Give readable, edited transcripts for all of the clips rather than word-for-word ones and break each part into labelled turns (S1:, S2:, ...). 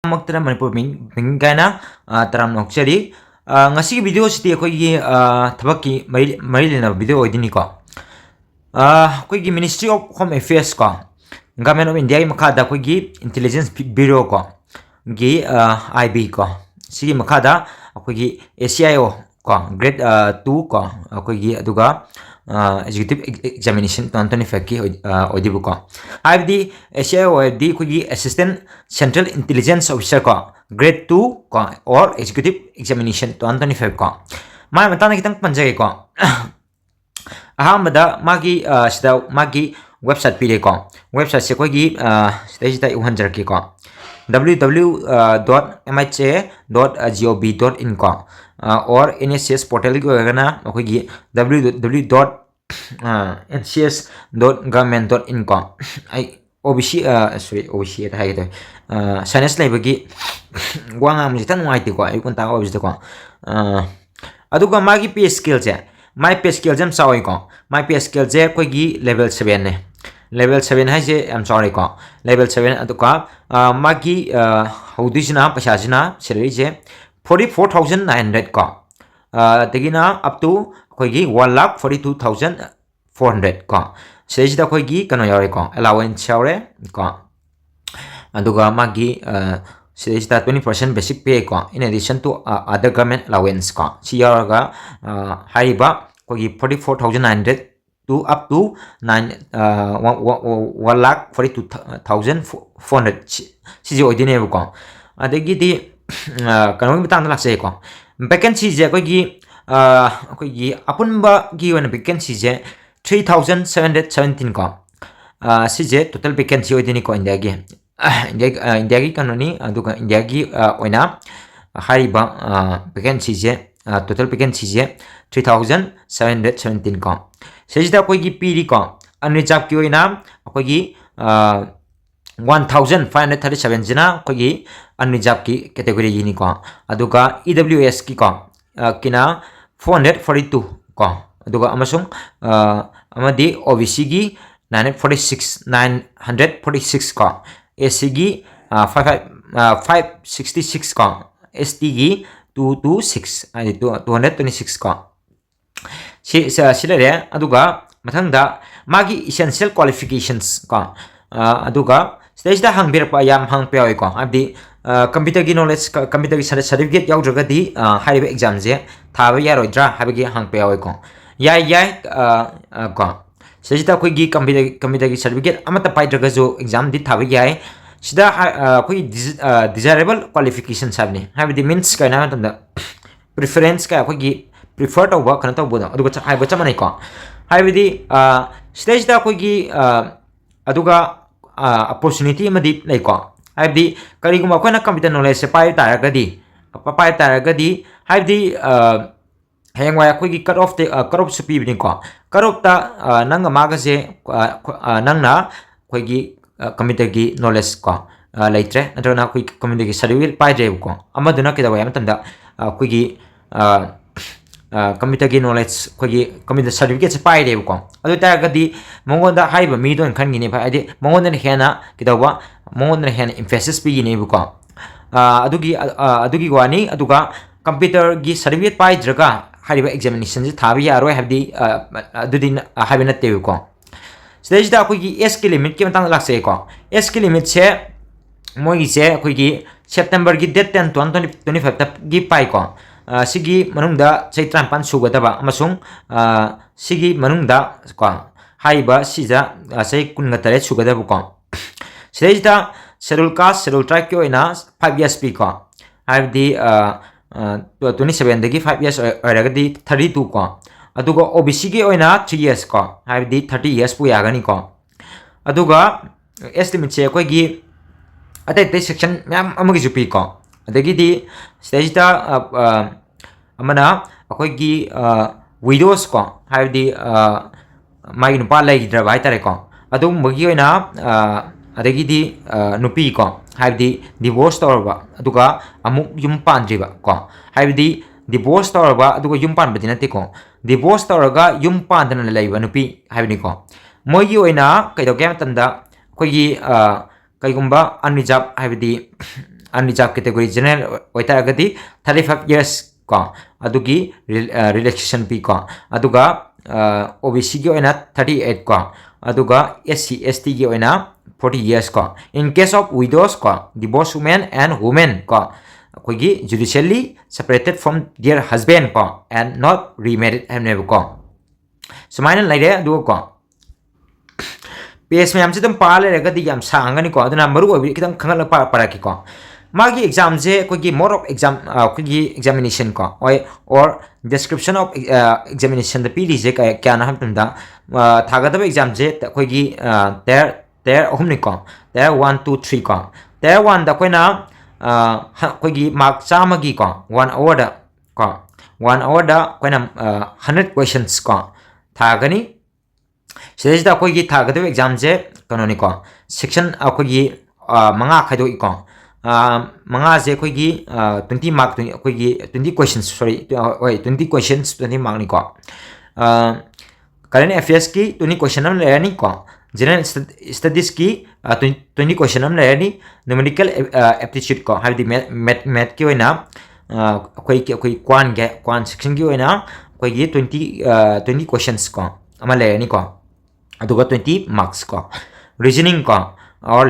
S1: Maktara Manipur Mingana Taram Nokchari ngasi video siti akoigi thabaki marilina video idiniko akoigi Ministry of Home Affairs ko Government of India makada akoigi Intelligence Bureau ko gi IB ko sigi makada akoigi ACIO ko grade 2 ko akoigi aduga executive examination 2025 ki odibu ko IBD ACIO di akoigi Assistant Central Intelligence Officer ko grade 2 ko or executive examination 2025 ko mai matana kitang panjay ko ahamada magi sida magi website pile ko website se ko gi sida uhanjar ki ko www.mha.gov.in ko or NSS portal ko gana ko gi www.ncs.government.in ko ai OBC OBC ta hayo science labagi gwanga mu tan ngai ti ko ai kun ta OBC ko aduga magi pay skill je my pay skill jam sawai ko my pay skill je ko gi level 7 ne level 7 hai je am sorry ko level 7 aduka magi hodisna pasajina salary je 44900 ko tegina up to ko gi 1,42,400 ko sejida ko gi kano yare ko allowance yare ko aduga magi sejida 20% basic pay ko in addition to other government allowance ko si yaraga haiba ko gi 44,900 to up to 1,42,400 si odine ko adegi di kano bitang lakse ko vacancy je ko gi apunba gi wana vacancy je 3,717 ko si je total vacancy odine ko india gi kanoni aduga india gi oina hariba vacancy je total vacancy je 3,717 ko sejida ko gi piri ko unreserved ki oina ko gi 1,537 jina ko gi unreserved ki category yini ko aduga EWS ki ko kina 442 ko aduga amasung amadi OBC gi 946 ko AC gi 566 ko ST gi 226 adi 226 ko silare aduga mathangda magi essential qualifications ko aduga stage da hangbir pa yam hang pe ko abdi computer gi knowledge computer gi certificate yaw jaga di high exam je thaba yarodra habigi hang pe ko yai ko stage da koi gi computer gi certificate amata pai jaga jo exam di thaba yai sida koi desirable qualification sabni habidi means kana tanda preference ka koi gi prefer to work kana to boda aduga hai bacha manai ko habidi stage da koi gi aduga opportunity madi lai ko habidi kariguma ko na computer knowledge se pai taragadi habidi hengwa ko gi cut off supi bini ko cut off ta nang ma ga se nang na ko gi computer gi knowledge ko laitre adona ko computer gi certificate pai je ko amaduna ke da yam tanda ko gi computer gi knowledge ko gi computer certificate se pai de ko adu ta ga di mongonda haiba mi don khan gi ne bai de mongonda ne hena kidawa mongonda ne hena emphasis pi gi ne ko adugi wani aduga computer gi certificate pai draga haiba examination je thabi yaroi habdi adudin habina te ko stage da ko gi SK limit ki matang lakse ko SK limit se moi se ko gi September gi date 10 2025 ta gi pai ko sigi manungda chaitran pan sugadaba amasung sigi manungda ko haiba sija sai kunga tare sugadaba ko sejita schedule caste schedule tribe ko ina 5 years pi ko habdi 27 dagi 5 years oragadi 32 ko aduga OBC gi oina 3 years ko habdi 30 years pu yagani ko aduga estimate che ko gi atai section myam amagi jupi ko adagi di stage ta amana akoi gi widows ko habdi mai nupa lai dra bai tare ko adu magi oina adagi di nupi ko habdi divorce torba aduga amuk yum pandriba ko habdi divorce torba aduga yum pan badinate ko divorce torga yum pandana laiba nupi habni ko mogi oina kaido game tanda ko gi kaigumba unreserved habdi unreserved category general oitaragadi 35 years ko adugi relaxation pi ko aduga OBC gi oina 38 ko aduga SC ST gi oina 40 years ko in case of widows ko divorced women and women ko koigi judicially separated from their husband ko and not remarried hamne ko sumaina laide adu ko PS में हमसे तुम पाले रहेगा दी हम सांगनी को अदना मरु अभी कितम खंगल पारा की को मागी एग्जाम से कोई की मोर ऑफ एग्जाम कोई की एग्जामिनेशन को और description of examination the PD से क्या ना हम तुमदा थागा तब एग्जाम से कोई की तेर अहम निको तेर 1 2 3 को तेर 1 द कोई ना कोई की मार्क चामगी को 1 hour द को 1 hour द कोई ना 100 questions को थागनी सिलेजिदा कोई की थागदव एग्जाम से कनोनी को सेक्शन कोई की मंगा खादो इको मंगा से कोई की 20 मार्क कोई की 20 क्वेश्चंस सॉरी 20 क्वेश्चंस 20 मार्क निको करंट अफेयर्स की 20 क्वेश्चन हम लेनी को जनरल स्टडीज की 20 क्वेश्चन हम लेनी न्यूमेरिकल एप्टीट्यूड को हाइदी मैथ की होना कोई क्वान सेक्शन की होना कोई की 20 क्वेश्चंस को हम लेनी को अदुगा 20 मार्क्स को रीजनिंग को और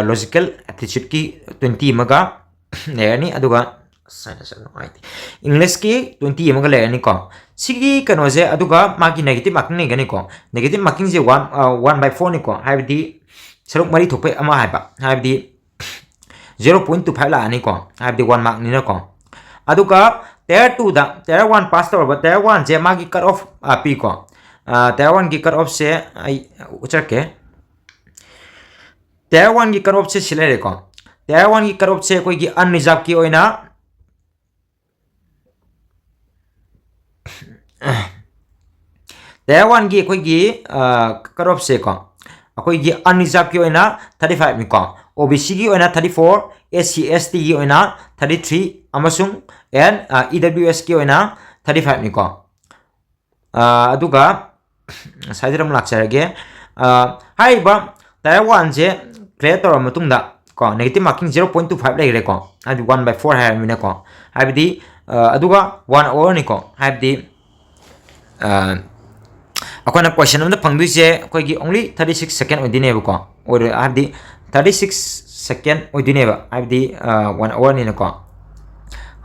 S1: लॉजिकल एप्टीट्यूड की 20 मगा लेनी अदुगा इंग्लिश की 20 मगा लेनी को सिगी कनो जे अदुगा मागी नेगेटिव मार्किंग ने गनी को नेगेटिव मार्किंग जे 1/4 नि को हाइबदी सरुक मरी थोपे अमा हाइबा हाइबदी 0.25 ला नि को हाइबदी 1 मार्क नि न को अदुगा tier 2 दा tier 1 पास तौर tier 1 जे मागी कट ऑफ पी को tier 1 की कट ऑफ से उचर के tier 1 की कट ऑफ से सिलेरे को tier 1 की कट ऑफ से कोई की अनरिजर्व की ओइना tier 1 की कोई की कट ऑफ से को कोई की अनरिजर्व की ओइना 35 मी को OBC की ओइना 34 SC ST की ओइना 33 अमसुंग and EWS की ओइना 35 मी को अदुगा साइडरम लाक्चरगे हाइबा tier 1 जे क्लियर तौर मतुंगदा को नेगेटिव मार्किंग 0.25 लेरे को हाइबी 1/4 है मिने को हाइबी अदुगा 1 hour नि को हाइबी अकोना क्वेश्चन नंबर फंगदु जे कोई की ओनली 36 सेकंड ओदिने को और हाइबी 36 सेकंड ओदिने हाइबी 1 hour नि को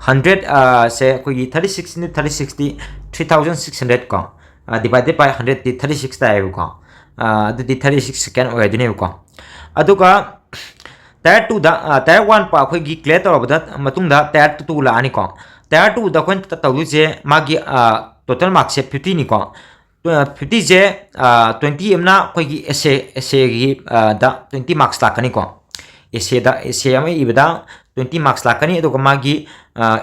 S1: 100 से कोई 36 ने 36 3600 को divided by 100 di 36 ta ko di 36 second oy dine ko aduga tier 2 da tier 1 pa khoi gi clear tor bada matung da tier 2 la ani ko tier 2 da kon ta tawu je magi total mark se 50 ni ko 50 je 20 amna khoi gi essay gi da 20 marks la kani ko essay am ibada 20 marks la kani aduga magi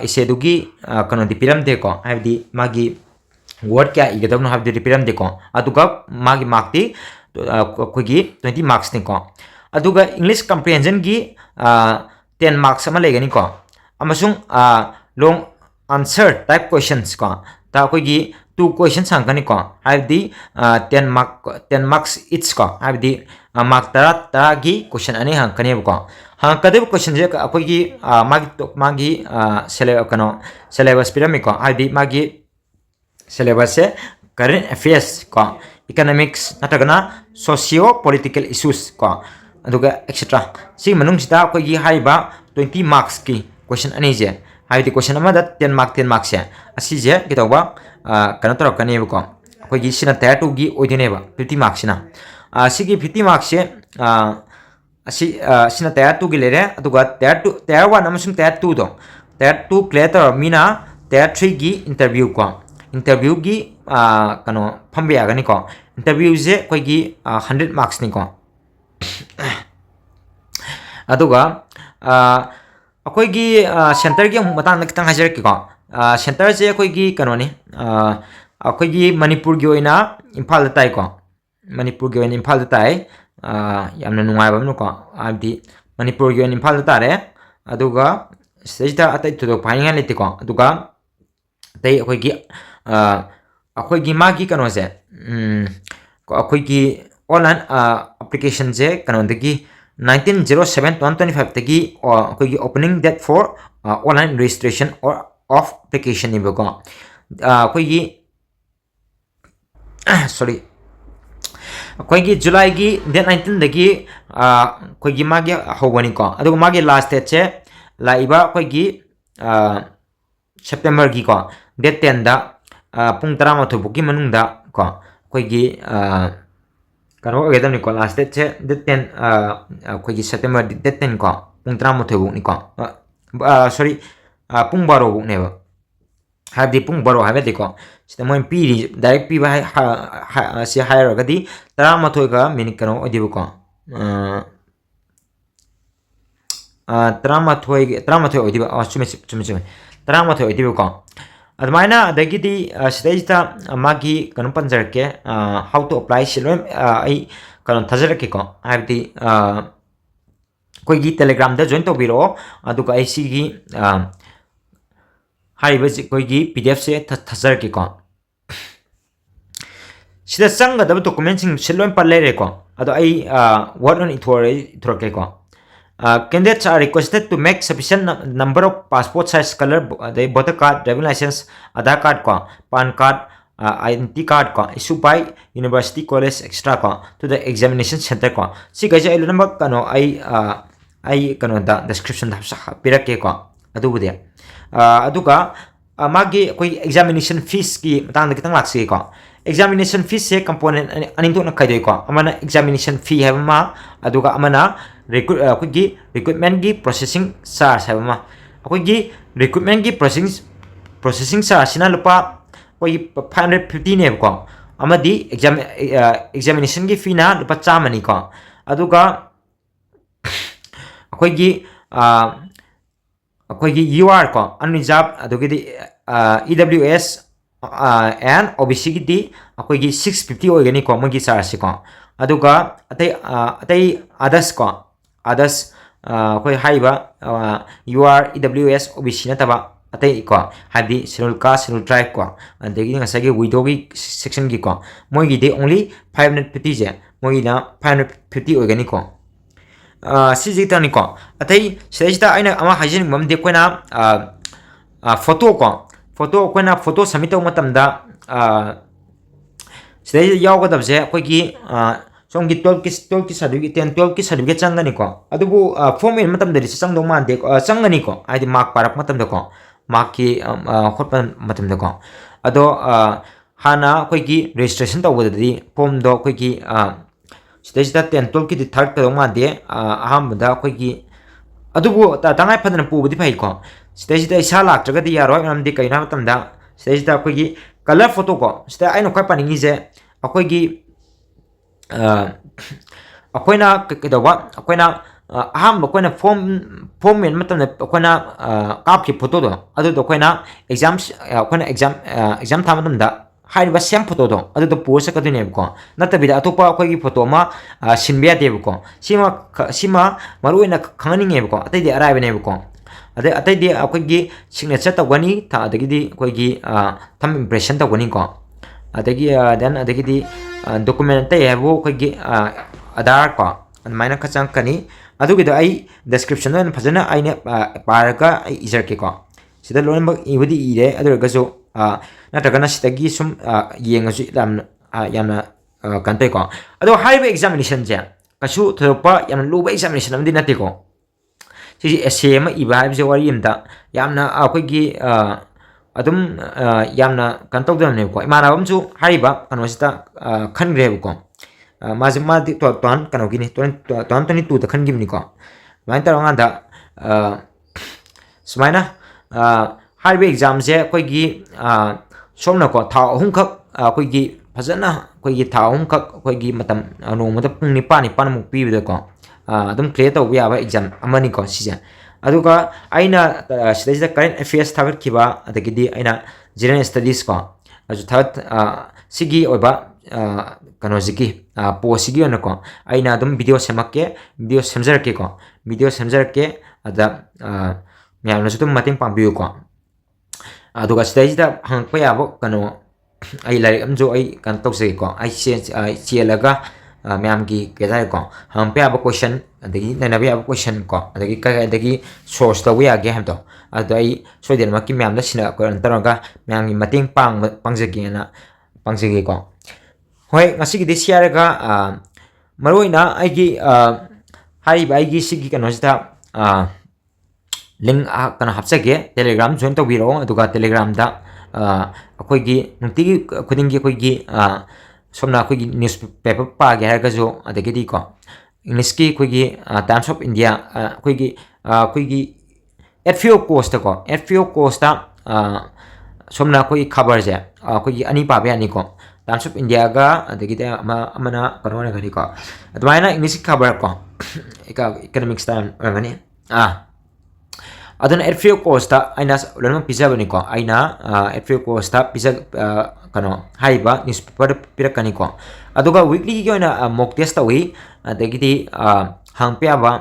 S1: essay du gi kano di piram de ko habi magi word क्या इगदम no हाबदे रिपेरम देखो अदुगा मागी mark ती कोगी 20 marks नि को अदुगा English comprehension की 10 marks अमा लेगनी को अमसुंग long answer type questions को ता कोगी 2 क्वेश्चंस हांगनी को हाबदी 10 मार्क्स इच को हाबदी मार्क तरा की क्वेश्चन अने हांगनी को हांगकदे क्वेश्चन जे कोगी मागी सिलेबस पिरामिड को हाबदी मागी सिलेबस से करंट अफेयर्स को इकोनॉमिक्स नतगना सोशियो पॉलिटिकल इश्यूज को अदुगा एक्सेट्रा सी मनुंग सिता कोई हाइबा 20 मार्क्स की क्वेश्चन अनी जे हाइबदी क्वेश्चन अमा 10 मार्क्स से असी जे कितोबा कनो तरो कने को कोई सिना tier 2 की ओदिनेबा 50 मार्क्स ना असी 50 मार्क्स से असी सिना tier 2 की लेरे अदुगा tier 1 अमसुंग tier 2 दो tier 2 क्लियर तरो मीना tier 3 की इंटरव्यू को इंटरव्यू की कनो फंबे आगनी को इंटरव्यू से कोई की 100 मार्क्स नि को अदुगा अकोई की सेंटर की मतंग खतंग हाजर की को सेंटर से कोई की कनो नि अकोई की मणिपुर की ओइना इम्फाल ताई को मणिपुर की ओइना इम्फाल ताई यामना नुंगाइबा नु को आबदी मणिपुर की ओइना इम्फाल तारे अदुगा सेजता अतै तुदो फाइंगा लेते को अदुगा तै अकोई की अखोई की मागी कनो से अखोई की ऑनलाइन एप्लीकेशन से कनो दगी 1907-2025 tagi akoigi opening date for online registration or of application ni bako akoigi sorry akoigi July gi date 19 dagi akoigi magi hogani ko adugo magi last date che laiba akoigi September gi ko date 10 da pung 12 buki manungda ko akoigi kano agedam ni ko last date che date 10 akoigi September date 10 ko pung 12 bu ni ko sorry pung 12 bu ne ba hadi pung 12 habe de ko sida mo pi direct pi ba si hire ga di 13 ga minute kano odi bu ko 13 odi ba chumi 13 odi bu ko admaina dagidi sida magi kanu panjar ke how to apply silom ai kanu thajar ke ko habdi koi gi telegram da join to biro aduga ai si gi hai ba koi gi pdf se thajar ke ko sida sang da document sing silom palle re ko adu ai word on ithore ke ko candidates are requested to make sufficient number of passport size color the voter card, driving license, Aadhaar card ko, PAN card, identity card ko issue by university college extra ko to the examination center ko si kaje ai number kano ai kano da description da pirake ko adu bude aduga magi koi examination fees ki matang da kitang laksi ko examination fees se component aning to na kai ko amana examination fee have ma aduga amana recruitment gi processing charge have ma akogi recruitment gi processing charge sina lupa koi 550 ne ko amadi examination gi fee na lupa chamani ko aduga akogi UR ko unreserved adugi EWS and OBC gi di akogi 650 oigani ko magi charge ko aduga atai others koi haiba UR EWS OBC na taba atai ko hadi schedule caste schedule tribe ko adegi ngasagi widow gi section gi ko moi gi de only 550 je moi na 550 oigani ko si ji tani ko atai sejta aina ama hajin mam de koina photo koina photo submit to matam da sejta yaw ga dabje koi gi somgi 12 ki certificate 12 ki certificate changani ko adubu form in matam dari sang dong man de changani ko adi mark parak matam de ko mark ki hotpan matam de ko ado hana koi gi registration to wadi form do koi gi stage da 10 12 ki third to ma de aham da koi gi adubu tangai phadan pu budi phai ko stage da isa lak jaga di yaro nam de kaina matam da stage da koi gi color photo ko stage aino kai paningi je akoi gi akoina kedawa akoina aham akoina form men matam na akoina kap ki photo do adu do akoina exam tham matam da haiba same photo do adu do post ka dine ko nata bida atopa akoi gi photo ma sinbia de ko sima maruina khangani nge ko atai de arai bene ko atai de akoi gi signature ta wani ta adagi di akoi gi tham impression ta wani ko adagi then adagi di document ta yabo ko gi Aadhaar ko maina khachang kani adugi do ai description no phajana aina paraka ijar ke ko sida lon bak ibudi ire adurga so natagana sitagi sum yengasu yamna kantai ko ado high examination ja kasu thopa yamna low examination amdi nate ko si SM iba haib je wari imda yamna akoi gi adum yamna kantok dam ne ko imana bamchu hariba kanosita khangreb ko mazima di ton kano gini ton tu ta khan gimni ko main ta nga da smaina hariba exam je koi gi somna ko tha hum khak koi gi phajana koi gi tha hum khak koi gi matam no mata pung ni pan mu pi de ko adum clear to ya ba exam amani ko si ja aduga aina sida current affairs thagat kiba adagidi aina general studies ko aju third sigi oba kano ziki po sigi on ko aina dum video semjar ke ko video semjar ke ada myam no sutum mating pambiu ko aduga sida hang pa yabo kano ai lai amjo ai kan tok se ko ai che laga ma'am की क्या को हम पे अब question अदगी नैनबे अब question को अदगी कदगी source तब यागे हम तो अद आई सोइदन की मैम सिना तरगा मैम की मतेंग पांगजगेना पांगजगे को होय ngasi gi share ga maroina aigi hai bai gi sigi kano sta link kana hapsage telegram join to biro aduga telegram da akoi gi nunti gi khuding gi koi gi somna koi gi newspaper pa ge ha ga jo adagi di ko english ki koi gi times of india koi gi FAO course ko FAO course ta somna koi khabar je koi gi ani pa be ani ko Times of India ga adagi te amana kanona gani ko adwaina English khabar ko economics time gani aduna FAO course ta aina lama pizza bani ko aina FAO course ta pizza kano haiba newspaper pirakani ko aduga weekly gi oina mock test tawi adagi ti hangpe aba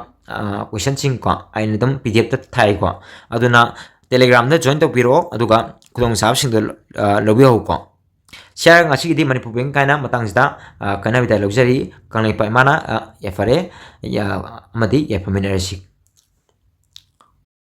S1: question sing ko aina dum PDF ta thai ko aduna Telegram da join to biro aduga kudong sab sing do lobi ho ko share ngasi di Manipur Bank kaina matang sida kana bida luxury kanai pa mana ya fare ya amadi ya familiarity